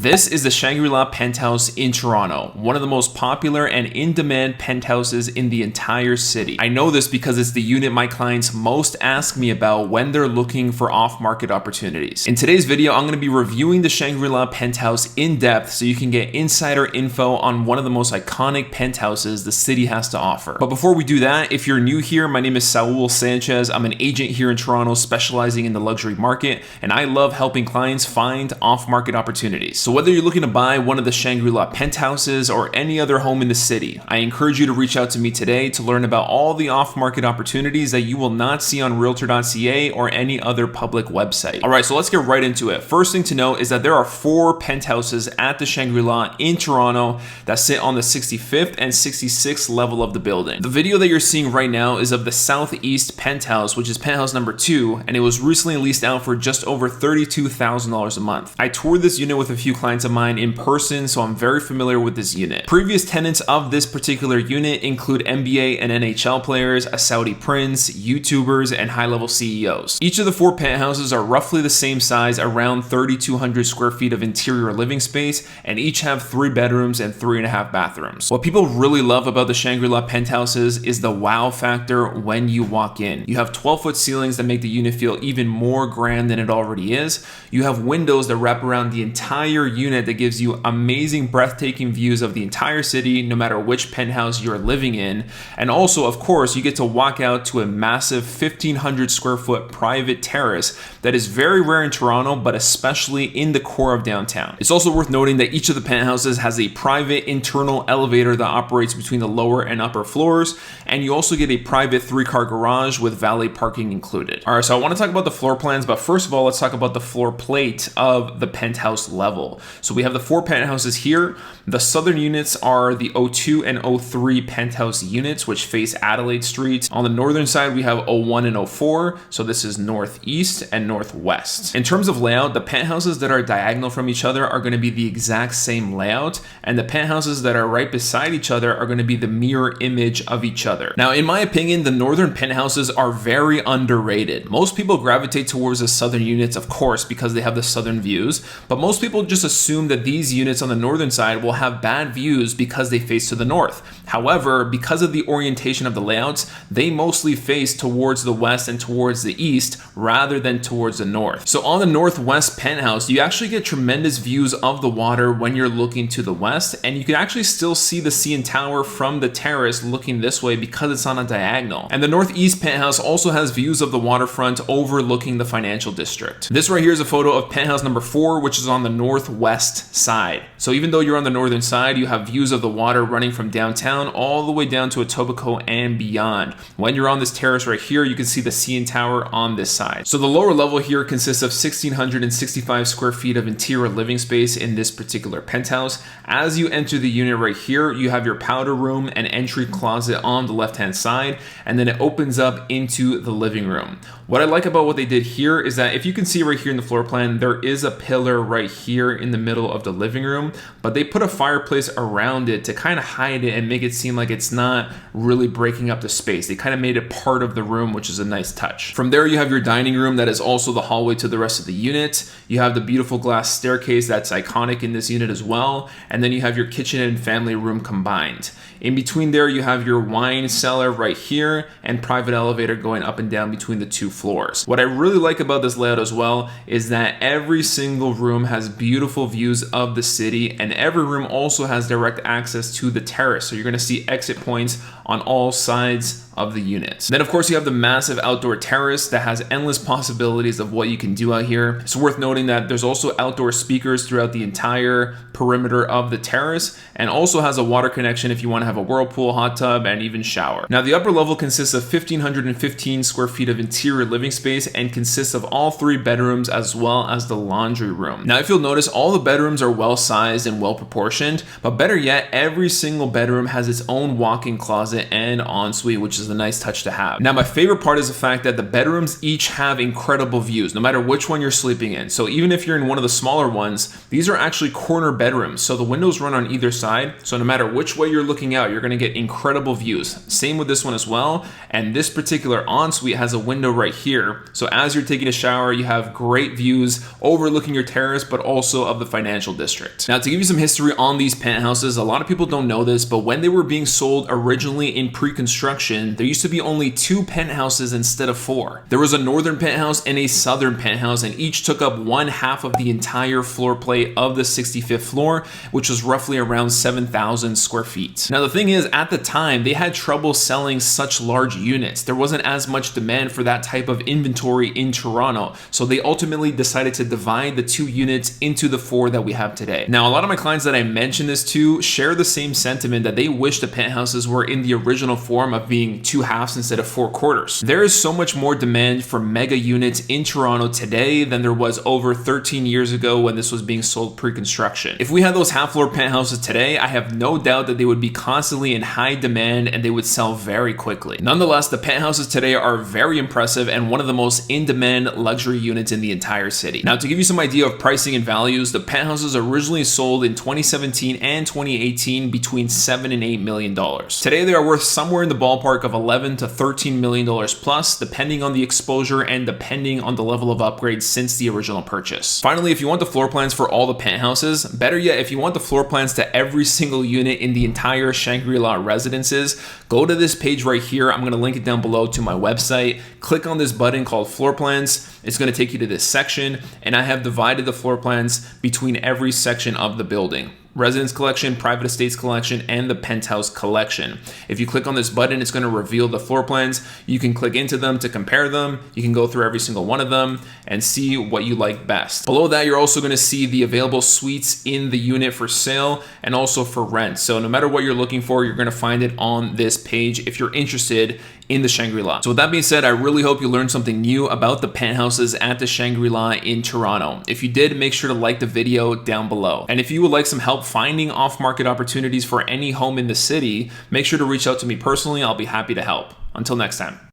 This is the Shangri-La Penthouse in Toronto, one of the most popular and in-demand penthouses in the entire city. I know this because it's the unit my clients most ask me about when they're looking for off-market opportunities. In today's video, I'm going to be reviewing the Shangri-La Penthouse in depth so you can get insider info on one of the most iconic penthouses the city has to offer. But before we do that, if you're new here, my name is Saul Sanchez. I'm an agent here in Toronto specializing in the luxury market, and I love helping clients find off-market opportunities. So whether you're looking to buy one of the Shangri-La penthouses or any other home in the city, I encourage you to reach out to me today to learn about all the off-market opportunities that you will not see on realtor.ca or any other public website. All right, so let's get right into it. First thing to note is that there are 4 penthouses at the Shangri-La in Toronto that sit on the 65th and 66th level of the building. The video that you're seeing right now is of the Southeast penthouse, which is penthouse number 2, and it was recently leased out for just over $32,000 a month. I toured this unit with a few clients of mine in person, so I'm very familiar with this unit. Previous tenants of this particular unit include NBA and NHL players, a Saudi prince, YouTubers, and high-level CEOs. Each of the 4 penthouses are roughly the same size, around 3,200 square feet of interior living space, and each have 3 bedrooms and 3.5 bathrooms. What people really love about the Shangri-La penthouses is the wow factor when you walk in. You have 12-foot ceilings that make the unit feel even more grand than it already is. You have windows that wrap around the entire unit that gives you amazing, breathtaking views of the entire city, no matter which penthouse you're living in. And also, of course, you get to walk out to a massive 1,500 square foot private terrace that is very rare in Toronto, but especially in the core of downtown. It's also worth noting that each of the penthouses has a private internal elevator that operates between the lower and upper floors, and you also get a private 3-car garage with valet parking included. All right, so I want to talk about the floor plans, but first of all, let's talk about the floor plate of the penthouse level. So we have the 4 penthouses here. The southern units are the O2 and O3 penthouse units, which face Adelaide Street. On the northern side, we have O1 and O4. So this is northeast and northwest. In terms of layout, the penthouses that are diagonal from each other are going to be the exact same layout, and the penthouses that are right beside each other are going to be the mirror image of each other. Now, in my opinion, the northern penthouses are very underrated. Most people gravitate towards the southern units, of course, because they have the southern views, but most people just assume that these units on the northern side will have bad views because they face to the north. However, because of the orientation of the layouts, they mostly face towards the west and towards the east rather than towards the north. So on the northwest penthouse, you actually get tremendous views of the water when you're looking to the west, and you can actually still see the CN Tower from the terrace looking this way because it's on a diagonal. And the northeast penthouse also has views of the waterfront overlooking the financial district. This right here is a photo of penthouse number 4, which is on the northwest side. So even though you're on the northern side, you have views of the water running from downtown all the way down to Etobicoke and beyond. When you're on this terrace right here, you can see the CN Tower on this side. So the lower level here consists of 1,665 square feet of interior living space in this particular penthouse. As you enter the unit right here, you have your powder room and entry closet on the left-hand side, and then it opens up into the living room. What I like about what they did here is that if you can see right here in the floor plan, there is a pillar right here in the middle of the living room, but they put a fireplace around it to kind of hide it and make it seem like it's not really breaking up the space. They kind of made it part of the room, which is a nice touch. From there, you have your dining room that is also the hallway to the rest of the unit. You have the beautiful glass staircase that's iconic in this unit as well, and then you have your kitchen and family room combined. In between there, you have your wine cellar right here and private elevator going up and down between the 2 floors. What I really like about this layout as well is that every single room has beautiful views of the city, and every room also has direct access to the terrace. So you're going to see exit points on all sides of the unit. Then of course you have the massive outdoor terrace that has endless possibilities of what you can do out here. It's worth noting that there's also outdoor speakers throughout the entire perimeter of the terrace, and also has a water connection if you want to have a whirlpool, hot tub, and even shower. Now the upper level consists of 1,515 square feet of interior living space and consists of all 3 bedrooms as well as the laundry room. Now if you'll notice, all the bedrooms are well sized and well proportioned, but better yet, every single bedroom has its own walk-in closet and ensuite, which is is a nice touch to have. Now, my favorite part is the fact that the bedrooms each have incredible views, no matter which one you're sleeping in. So even if you're in one of the smaller ones, these are actually corner bedrooms. So the windows run on either side. So no matter which way you're looking out, you're gonna get incredible views. Same with this one as well. And this particular ensuite has a window right here. So as you're taking a shower, you have great views overlooking your terrace, but also of the financial district. Now, to give you some history on these penthouses, a lot of people don't know this, but when they were being sold originally in pre-construction, there used to be only 2 penthouses instead of 4. There was a northern penthouse and a southern penthouse, and each took up 1/2 of the entire floor plate of the 65th floor, which was roughly around 7,000 square feet. Now, the thing is, at the time, they had trouble selling such large units. There wasn't as much demand for that type of inventory in Toronto, so they ultimately decided to divide the 2 units into the 4 that we have today. Now, a lot of my clients that I mentioned this to share the same sentiment, that they wish the penthouses were in the original form of being 2 halves instead of 4 quarters. There is so much more demand for mega units in Toronto today than there was over 13 years ago when this was being sold pre-construction. If we had those half-floor penthouses today, I have no doubt that they would be constantly in high demand and they would sell very quickly. Nonetheless, the penthouses today are very impressive and one of the most in-demand luxury units in the entire city. Now, to give you some idea of pricing and values, the penthouses originally sold in 2017 and 2018 between $7 and $8 million. Today, they are worth somewhere in the ballpark of $11 to $13 million plus, depending on the exposure and depending on the level of upgrade since the original purchase. Finally, if you want the floor plans for all the penthouses, better yet, if you want the floor plans to every single unit in the entire Shangri-La residences, go to this page right here. I'm going to link it down below to my website. Click on this button called floor plans. It's going to take you to this section, and I have divided the floor plans between every section of the building: Residence Collection, Private Estates Collection, and the Penthouse Collection. If you click on this button, it's going to reveal the floor plans. You can click into them to compare them. You can go through every single one of them and see what you like best. Below that, you're also going to see the available suites in the unit for sale and also for rent. So no matter what you're looking for, you're going to find it on this page if you're interested in the Shangri-La. So with that being said, I really hope you learned something new about the penthouses at the Shangri-La in Toronto. If you did, make sure to like the video down below. And if you would like some help finding off-market opportunities for any home in the city, make sure to reach out to me personally. I'll be happy to help. Until next time.